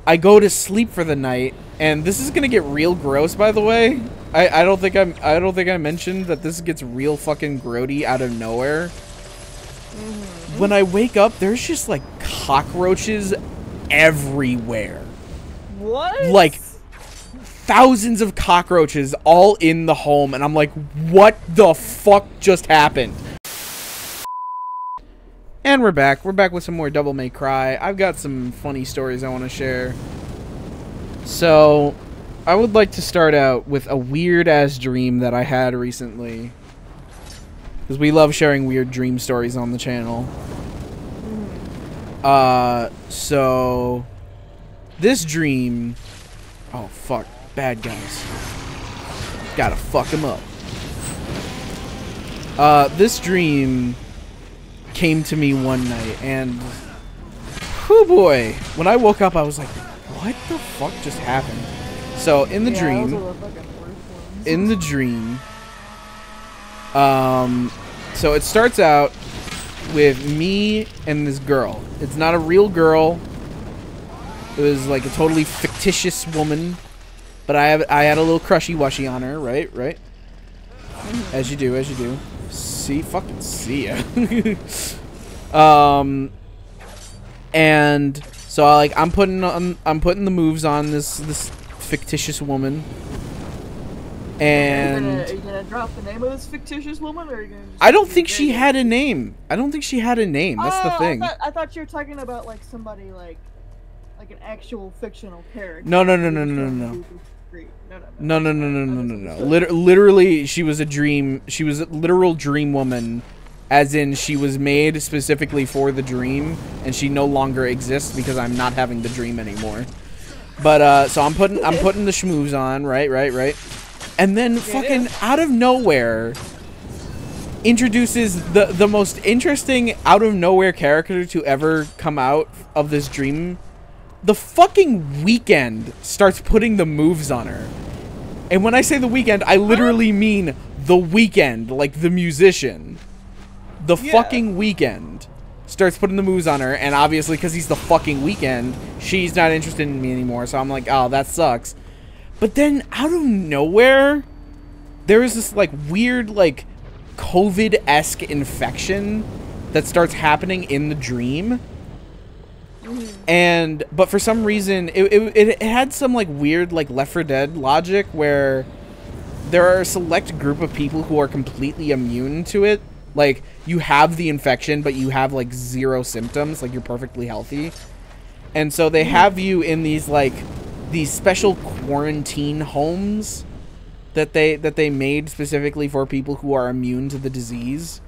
I go to sleep for the night, and this is gonna get real gross, by the way. I don't think I mentioned that this gets real fucking grody out of nowhere. When I wake up, there's just like cockroaches everywhere. What? Like thousands of cockroaches all in the home, and I'm like, what the fuck just happened? And we're back. We're back with some more Devil May Cry. I've got some funny stories I want to share. So, I would like to start out with a weird-ass dream that I had recently. Because we love sharing weird dream stories on the channel. So... This dream... Oh, fuck. Bad guys. Gotta fuck them up. This dream came to me one night, and... Oh boy! When I woke up, I was like, what the fuck just happened? So, in the dream... So it starts out with me and this girl. It's not a real girl. It was like a totally fictitious woman. But I had a little crushy-wushy on her, right? As you do, as you do. Fucking see ya. And so I'm putting the moves on this fictitious woman. And are you gonna drop the name of this fictitious woman, or are you gonna just I don't think she had a name. I don't think she had a name. That's the thing. I thought you were talking about like somebody like an actual fictional character. No. Literally, she was a dream. She was a literal dream woman, as in she was made specifically for the dream, and she no longer exists because I'm not having the dream anymore. But so I'm putting the schmooze on, right. And then fucking out of nowhere introduces the most interesting out of nowhere character to ever come out of this dream. The fucking Weeknd starts putting the moves on her. And when I say the Weeknd, I literally mean the Weeknd, like the musician. The fucking Weeknd starts putting the moves on her, and obviously because he's the fucking Weeknd, she's not interested in me anymore, so I'm like, oh, that sucks. But then, out of nowhere, there is this, like, weird, like, COVID-esque infection that starts happening in the dream. But for some reason, it had some, like, weird, like, Left 4 Dead logic where there are a select group of people who are completely immune to it. Like, you have the infection, but you have, like, 0 symptoms. Like, you're perfectly healthy. And so they have you in these, like... these special quarantine homes that they made specifically for people who are immune to the disease.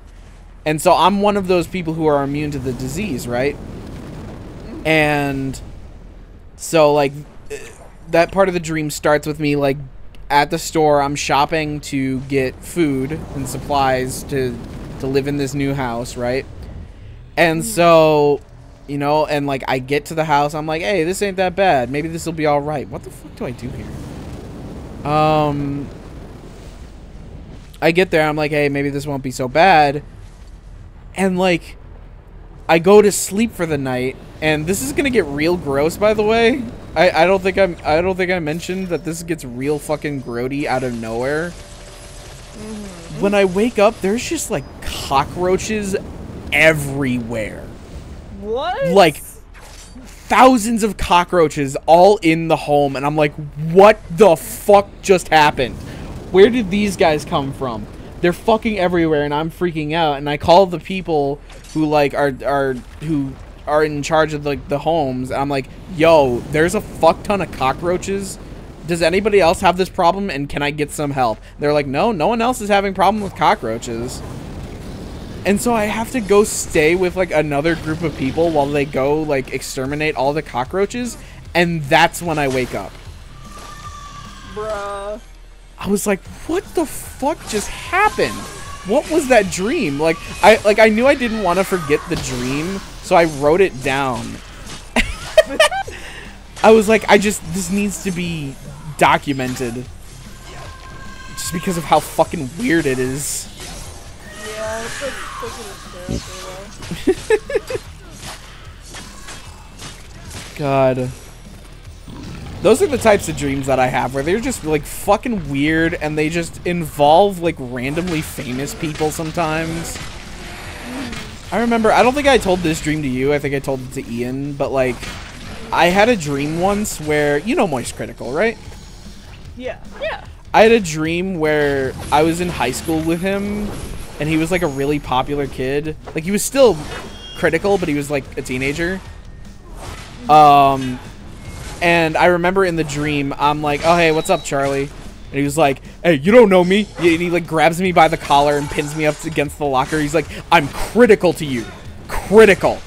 And so I'm one of those people who are immune to the disease, right? And so like that part of the dream starts with me like at the store. I'm shopping to get food and supplies to live in this new house, right? And so you know, and like I get to the house, I'm like, hey, this ain't that bad. Maybe this will be all right. What the fuck do I do here? I get there, I'm like, hey, maybe this won't be so bad. And like, I go to sleep for the night, and this is gonna get real gross, by the way. I don't think I mentioned that this gets real fucking grody out of nowhere. When I wake up, there's just like cockroaches everywhere. What? Like thousands of cockroaches all in the home, and I'm like, what the fuck just happened? Where did these guys come from? They're fucking everywhere, and I'm freaking out. And I call the people who like who are in charge of like the homes. And I'm like, yo, there's a fuck ton of cockroaches. Does anybody else have this problem, and can I get some help? They're like, no one else is having problem with cockroaches. And so I have to go stay with, like, another group of people while they go, like, exterminate all the cockroaches. And that's when I wake up. Bruh. I was like, what the fuck just happened? What was that dream? Like, I knew I didn't want to forget the dream, so I wrote it down. I was like, this needs to be documented. Just because of how fucking weird it is. Yeah, it's like God. Those are the types of dreams that I have, where they're just, like, fucking weird, and they just involve, like, randomly famous people sometimes. I remember, I don't think I told this dream to you, I think I told it to Ian, but, like, I had a dream once where, you know Moist Critical, right? Yeah. Yeah. I had a dream where I was in high school with him, and he was, like, a really popular kid. Like, he was still critical, but he was, like, a teenager. And I remember in the dream, I'm like, oh, hey, what's up, Charlie? And he was like, hey, you don't know me. And he, like, grabs me by the collar and pins me up against the locker. He's like, I'm critical to you. Critical.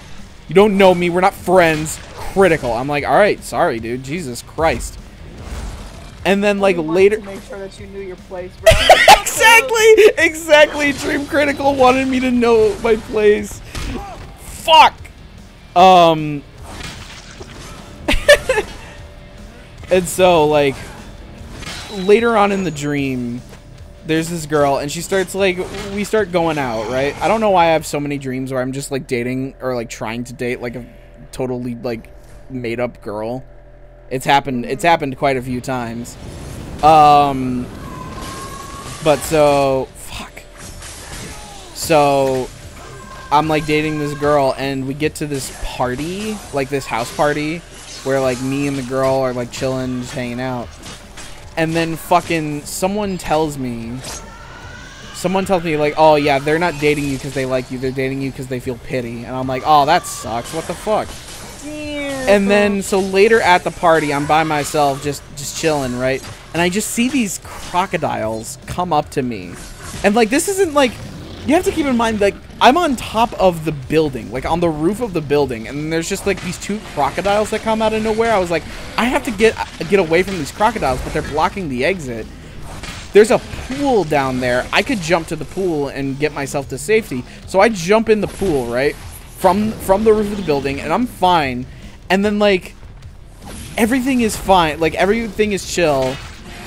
You don't know me. We're not friends. Critical. I'm like, all right, sorry, dude. Jesus Christ. And then, like, later... To make sure that you knew your place, bro. Exactly. Dream Critical wanted me to know my place. Fuck. And so, like, later on in the dream, there's this girl, and she starts, like, we start going out, right? I don't know why I have so many dreams where I'm just, like, dating or, like, trying to date, like, a totally, like, made-up girl. It's happened quite a few times. But so, fuck. So, I'm, like, dating this girl, and we get to this party, like, this house party, where, like, me and the girl are, like, chilling, just hanging out. And then fucking someone tells me, like, oh, yeah, they're not dating you because they like you. They're dating you because they feel pity. And I'm like, oh, that sucks. What the fuck? Yeah. And then, so later at the party, I'm by myself, just chilling, right? And I just see these crocodiles come up to me. And, like, this isn't, like... You have to keep in mind, like, I'm on top of the building, like, on the roof of the building, and there's just, like, these two crocodiles that come out of nowhere. I was like, I have to get away from these crocodiles, but they're blocking the exit. There's a pool down there. I could jump to the pool and get myself to safety. So I jump in the pool, right, from the roof of the building, and I'm fine. And then, like, everything is fine. Like, everything is chill.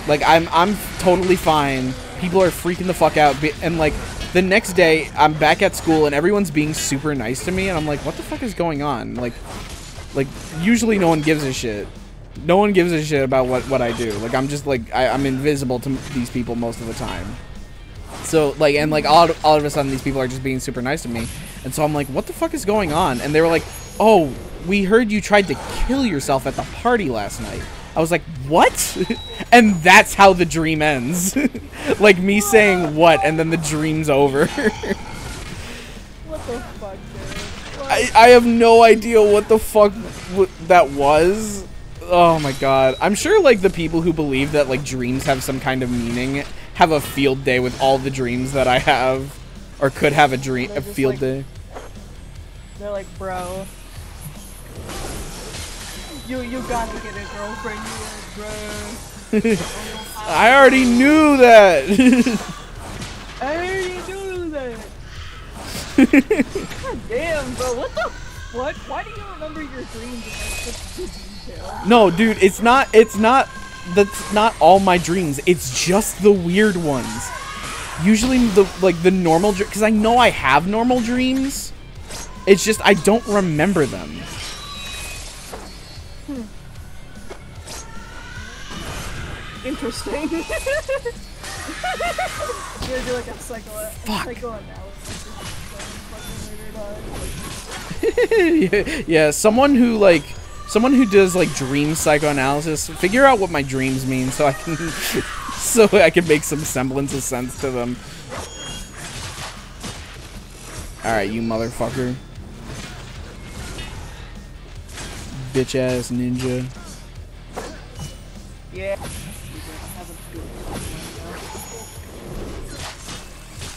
Like, I'm totally fine. People are freaking the fuck out, and, like... The next day, I'm back at school, and everyone's being super nice to me, and I'm like, what the fuck is going on? Like, usually no one gives a shit. No one gives a shit about what I do. Like, I'm just, like, I'm invisible to these people most of the time. So, like, and, like, all of a sudden, these people are just being super nice to me. And so I'm like, what the fuck is going on? And they were like, oh, we heard you tried to kill yourself at the party last night. I was like, what? And that's how the dream ends. Like, me saying what, and then the dream's over. What the fuck, dude? I have no idea what the fuck that was. Oh my god. I'm sure, like, the people who believe that, like, dreams have some kind of meaning have a field day with all the dreams that I have. Or could have a field day. They're like, bro... You gotta get a girlfriend, bro. I already knew that. I already knew that. God damn, bro. What the? What? Why do you remember your dreams in like such good detail? No, dude, it's not. That's not all my dreams. It's just the weird ones. Usually the normal, because I know I have normal dreams. It's just I don't remember them. Interesting. You're gonna do like a psychoanalysis. Yeah, someone who does like dream psychoanalysis, figure out what my dreams mean so I can make some semblance of sense to them. Alright, you motherfucker. Bitch ass ninja. Yeah.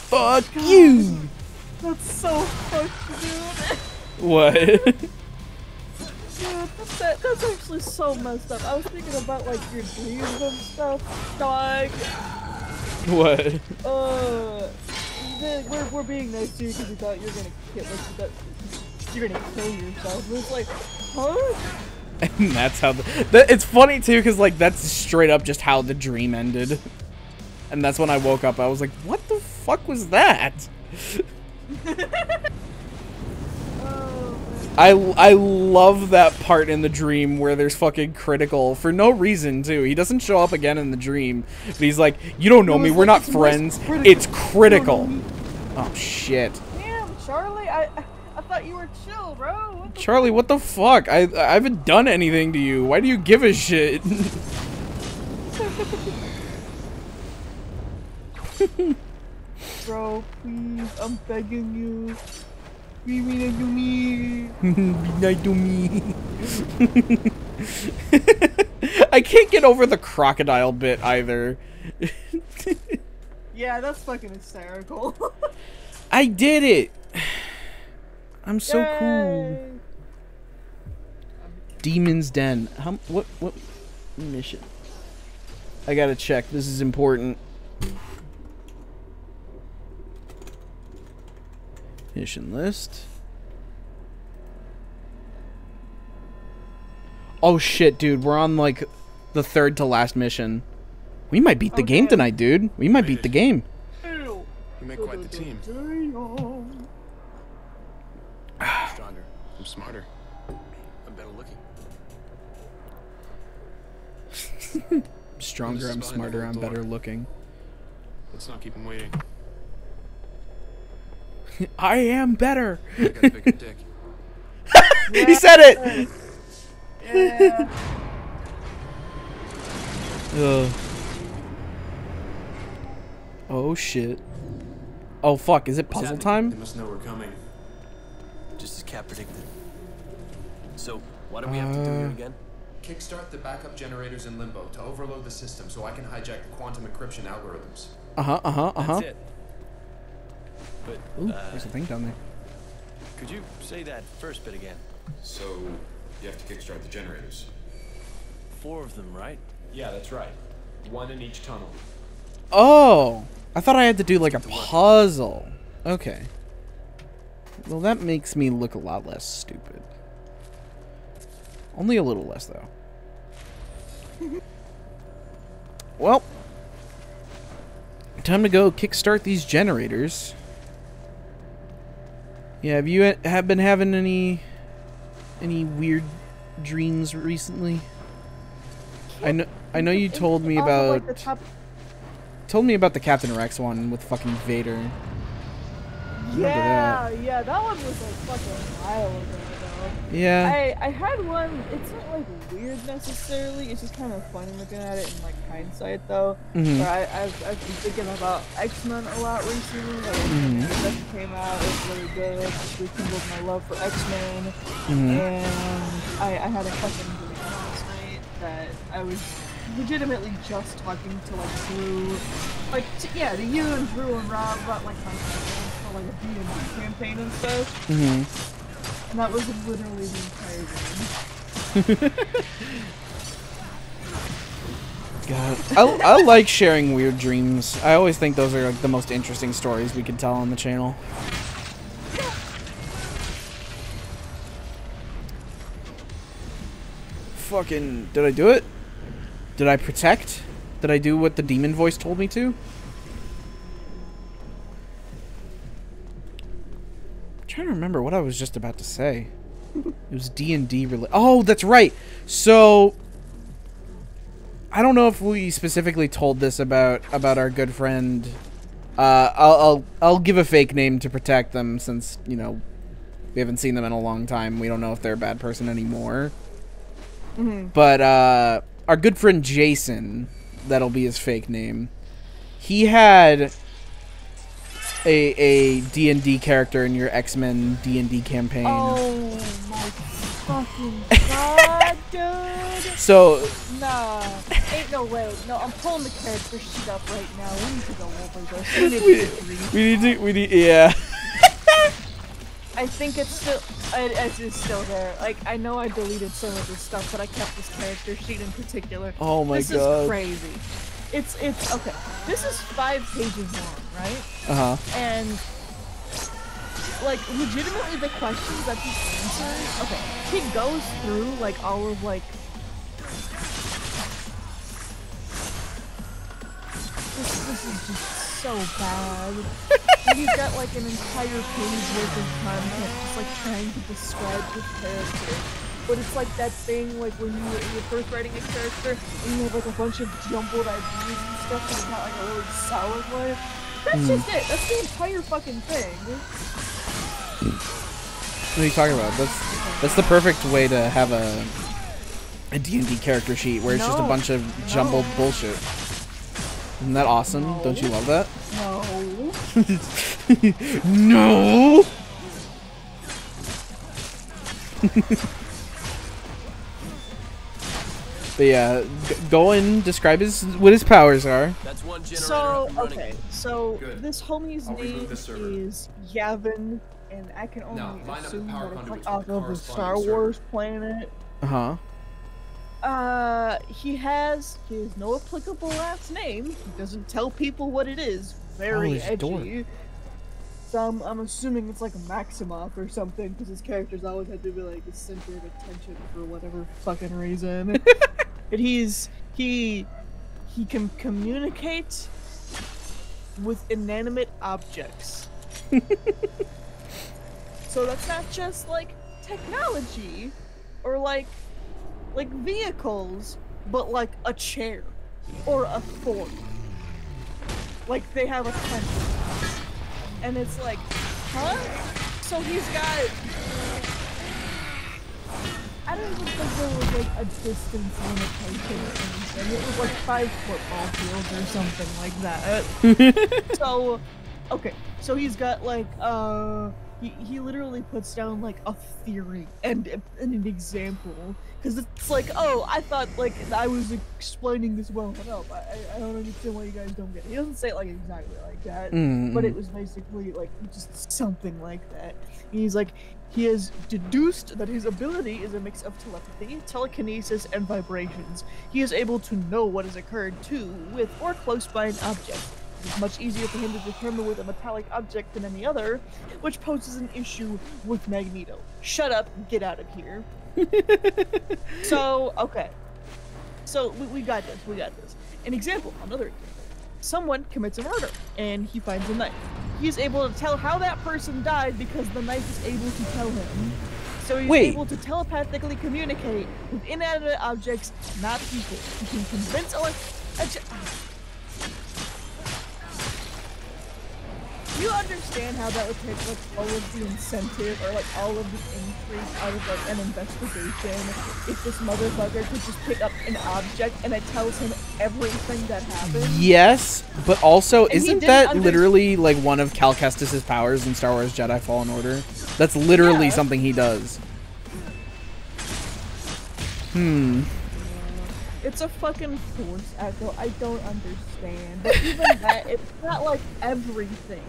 Fuck you! That's so fucked, dude. What? Yeah, that's actually so messed up. I was thinking about like your dreams and stuff, dog. What? We're being nice to you because we thought you were gonna you're gonna kill yourself. And it's like, huh? And that's how it's funny too, because like that's straight up just how the dream ended. And that's when I woke up. I was like, what the fuck was that? Oh, man. I love that part in the dream where there's fucking Critical for no reason too. He doesn't show up again in the dream, but he's like, "You don't know me. We're not friends. It's Critical." Oh shit. Damn, Charlie, I thought you were chill, bro. What the Charlie, what the fuck? I haven't done anything to you. Why do you give a shit? Bro, please, I'm begging you. Be nice to me. Be nice to me. I can't get over the crocodile bit either. Yeah, that's fucking hysterical. I did it. I'm so Yay. cool. Demon's Den. What mission? I gotta check. This is important. Mission list. Oh shit, dude. We're on like the third to last mission. We might beat the game tonight, dude. We might beat the game. Ew. You make quite the team. I'm stronger. I'm smarter. I'm better looking. I'm stronger, I'm smarter, I'm better looking. Let's not keep him waiting. I am better. I got a bigger dick. He said it. Yeah. Oh shit. Oh fuck, is it puzzle They time? must know we're coming. Just as Cap predicted. So, what do we have to do here again? Kickstart the backup generators in Limbo to overload the system so I can hijack the quantum encryption algorithms. That's it. But, Ooh, there's a thing down there. could you say that first bit again? So, you have to kickstart the generators. 4 of them, right? Yeah, that's right. One in each tunnel. Oh, I thought I had to do like a puzzle. Okay. Well, that makes me look a lot less stupid. Only a little less, though. Well, time to go kickstart these generators. Yeah, have you been having any weird dreams recently? I know you told me about the Captain Rex one with fucking Vader. Yeah, yeah, that one was like fucking a while ago though. Yeah. I had one, it's not like weird necessarily, it's just kind of funny looking at it in like hindsight though. Mhm. But I've been thinking about X-Men a lot recently, like when that came out, it was really good, just rekindled my love for X-Men, and I had a fucking dream last night that I was legitimately just talking to like Drew, like to you and Drew and Rob about like my plans for like a D&D campaign and stuff. And that was literally the entire dream. God, I like sharing weird dreams. I always think those are like the most interesting stories we can tell on the channel. Fucking, did I do it? Did I protect? Did I do what the demon voice told me to? I'm trying to remember what I was just about to say. It was D&D related. Oh, that's right. So, I don't know if we specifically told this about our good friend. I'll give a fake name to protect them since, you know, we haven't seen them in a long time. We don't know if they're a bad person anymore. But our good friend Jason, that'll be his fake name. He had a D&D character in your X-Men D&D campaign. Oh my fucking god, dude! So Nah, ain't no way. No, I'm pulling the character sheet up right now. We need to go over this. we need, yeah. I think it's still there. Like, I know I deleted some of this stuff, but I kept this character sheet in particular. Oh my this god. This is crazy. It's okay. This is 5 pages long, right? And like legitimately the questions that he answers, okay, he goes through like all of like this is just so bad. And he's got like an entire page worth of content just like trying to describe his character. But it's like that thing like when you're first writing a character and you have like a bunch of jumbled ideas and stuff and it's not like a really solid way. That's just it. That's the entire fucking thing. What are you talking about? That's the perfect way to have a D&D character sheet where it's just a bunch of jumbled bullshit. Isn't that awesome? No. Don't you love that? No. No! But yeah, go and describe what his powers are. That's one generator So, up and running. okay, so Good. this homie's I'll reboot name the server. is Yavin, and I can only Now, line up the assume power that it's like conduits off with the of the corresponding Star server. Wars planet. He has no applicable last name. He doesn't tell people what it is. Very he's a dork. edgy. So I'm assuming it's like a Maximoff or something, because his characters always had to be like the center of attention for whatever fucking reason. But he can communicate with inanimate objects. So that's not just like technology or like vehicles, but like a chair or a fork. Like they have a consciousness. And it's like, huh? So he's got, I don't even think there was like a distance limitation or anything. It was like 5 football fields or something like that. So, okay, so he's got like, he literally puts down like a theory and an example. Because it's like, oh, I thought like I was explaining this well enough. I don't understand why you guys don't get it. He doesn't say it like exactly like that, but it was basically like just something like that. And he's like, he has deduced that his ability is a mix of telepathy, telekinesis, and vibrations. He is able to know what has occurred to, with, or close by an object. It's much easier for him to determine with a metallic object than any other, which poses an issue with Magneto. Shut up, get out of here. So, okay. So, we got this, An example, another example. Someone commits a murder, and he finds a knife. He is able to tell how that person died because the knife is able to tell him. So he's able to telepathically communicate with inanimate objects, not people. He can convince Do you understand how that would take like all of the incentive or like all of the intrigue out of like an investigation if this motherfucker could just pick up an object and it tells him everything that happened? Yes, but also And he isn't didn't that literally like one of Cal Kestis' powers in Star Wars Jedi Fallen Order? That's literally something he does. It's a fucking force echo. I don't understand. But even that, it's not like everything.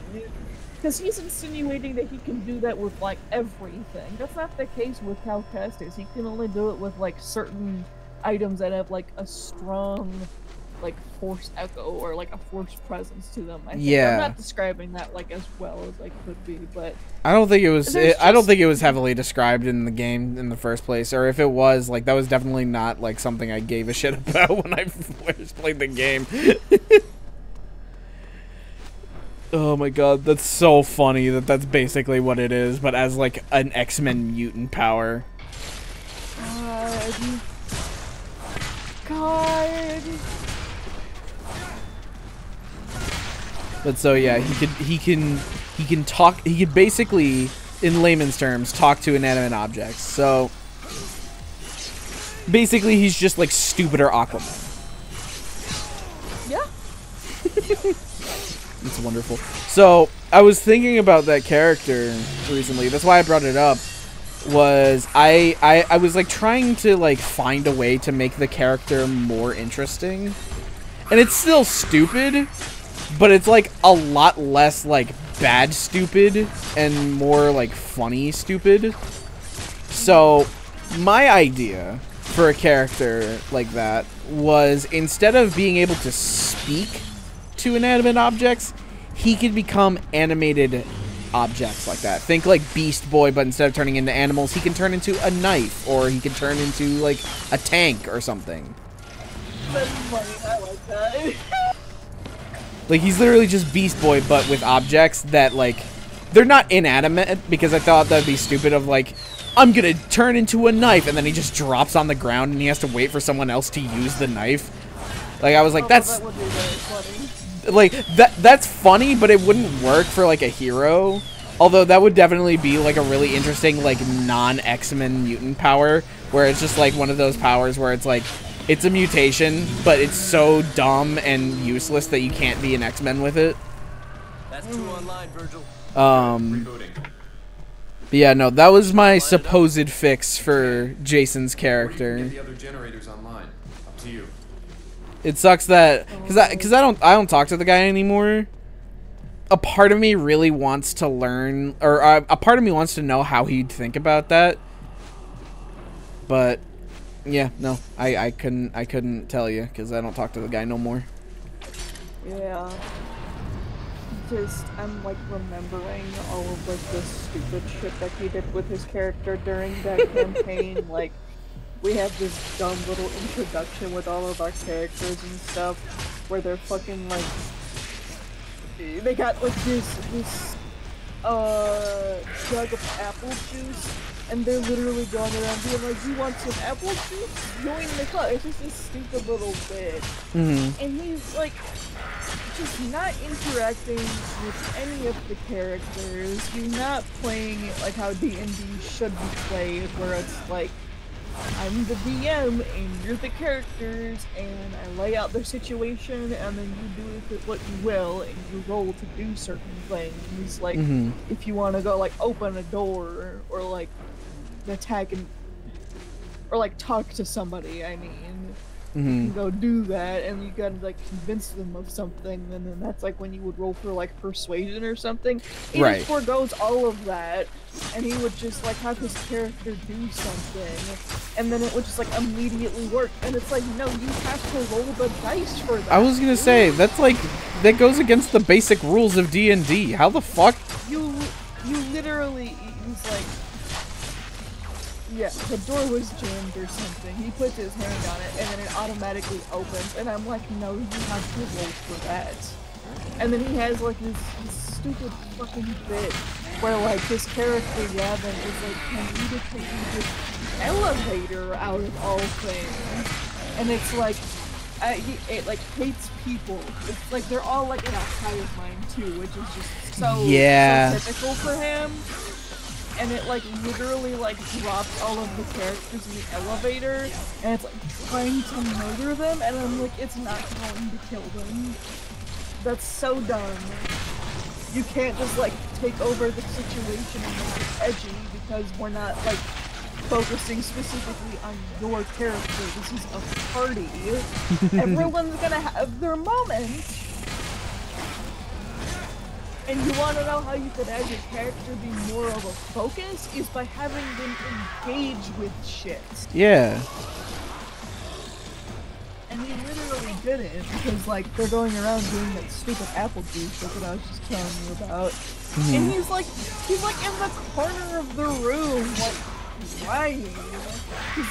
Because he's insinuating that he can do that with like everything. That's not the case with Cal Kestis. He can only do it with like certain items that have like a strong like force echo or like a force presence to them. I think. Yeah. I'm not describing that like as well as I could be, but I don't think it was. There's I don't just- think it was heavily described in the game in the first place, or if it was, like that was definitely not like something I gave a shit about when I first played the game. Oh my god, that's so funny that that's basically what it is, but as like an X-Men mutant power. God. But so yeah, he can talk. He could basically, in layman's terms, talk to inanimate objects. So basically, he's just like stupider Aquaman. Yeah. It's wonderful. So I was thinking about that character recently. That's why I brought it up. Was I was like trying to like find a way to make the character more interesting, and it's still stupid, but it's like a lot less like bad stupid and more like funny stupid. So my idea for a character like that was, instead of being able to speak to inanimate objects, he could become animated objects like that. Think like Beast Boy, but instead of turning into animals, he can turn into a knife, or he can turn into like a tank or something. That's funny. I like that. Like, he's literally just Beast Boy, but with objects that, like, they're not inanimate, because I thought that'd be stupid of, like, I'm gonna turn into a knife, and then he just drops on the ground, and he has to wait for someone else to use the knife. Like, I was like, that's... That would be very funny. Like, that's funny, but it wouldn't work for, like, a hero. Although, that would definitely be, like, a really interesting, like, non-X-Men mutant power, where it's just, like, one of those powers where it's, like, it's a mutation, but it's so dumb and useless that you can't be an X-Men with it. That's 2 online, Virgil. Rebooting. But yeah, no, that was my supposed fix for Jason's Or you can character. get the other generators online. Up to you. It sucks that because I don't talk to the guy anymore. A part of me really wants to learn, or a part of me wants to know how he'd think about that. But yeah, no, I couldn't tell you because I don't talk to the guy no more. Yeah. Just, I'm like remembering all of like the stupid shit that he did with his character during that campaign. Like, we have this dumb little introduction with all of our characters and stuff, where they're fucking like, they got like this jug of apple juice, and they're literally going around being like, "You want some apple juice? Join the club." It's just this stupid little bit, and he's like, just not interacting with any of the characters. You're not playing it like how D&D should be played, where it's like, I'm the DM and you're the characters, and I lay out their situation, and then you do with it what you will, and you roll to do certain things. Like, if you want to go like open a door, or like attack and, or like talk to somebody, I mean. You can go do that, and you gotta like convince them of something, and then that's like when you would roll for like persuasion or something. He Right. just forgoes all of that, and he would just like have his character do something, and then it would just like immediately work. And it's like, no, you have to roll the dice for that. I was gonna say that's like that goes against the basic rules of D&D. How the fuck? You literally, he's like, yeah, the door was jammed or something. He puts his hand on it, and then it automatically opens. And I'm like, no, you have to roll for that. And then he has like this stupid fucking bit where like his character Yavin is like, can you take this elevator out of all things? And it's like, it like hates people. It's like they're all like in a hive mind too, which is just so typical for him. And it like literally like drops all of the characters in the elevator, and it's like trying to murder them, and I'm like, it's not going to kill them. That's so dumb. You can't just like take over the situation and make it edgy, because we're not like focusing specifically on your character. This is a party. Everyone's gonna have their moment. And you want to know how you could have your character be more of a focus? Is by having them engage with shit. Yeah. And he literally didn't, because like they're going around doing that stupid apple juice, like what I was just telling you about. And he's like in the corner of the room, like crying. He's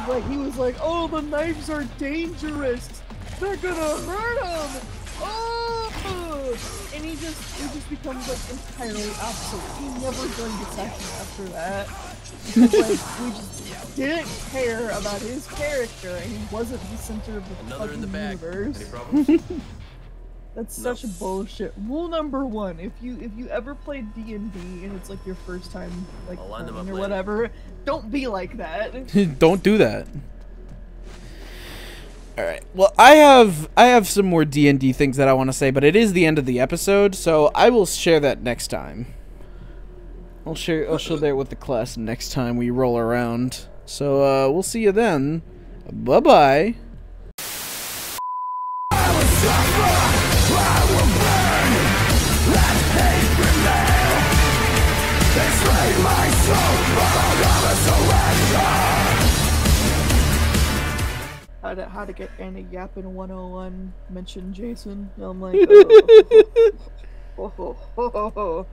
like he was like, "Oh, the knives are dangerous. They're gonna hurt him. Oh!" And he just becomes like entirely obsolete. He never joined the session after that. Because like we just didn't care about his character, and he wasn't the center of the Another in the fucking bag. universe. Any problems? That's such bullshit. Rule number 1: if you ever played D&D and it's like your first time like I'll line them playing up or later. whatever, don't be like that. Don't do that. All right. Well, I have some more D&D things that I want to say, but it is the end of the episode, so I will share that next time. I'll share that with the class next time we roll around. So we'll see you then. Bye bye. How to get Anna Yappin 101 mention Jason. I'm like, oh.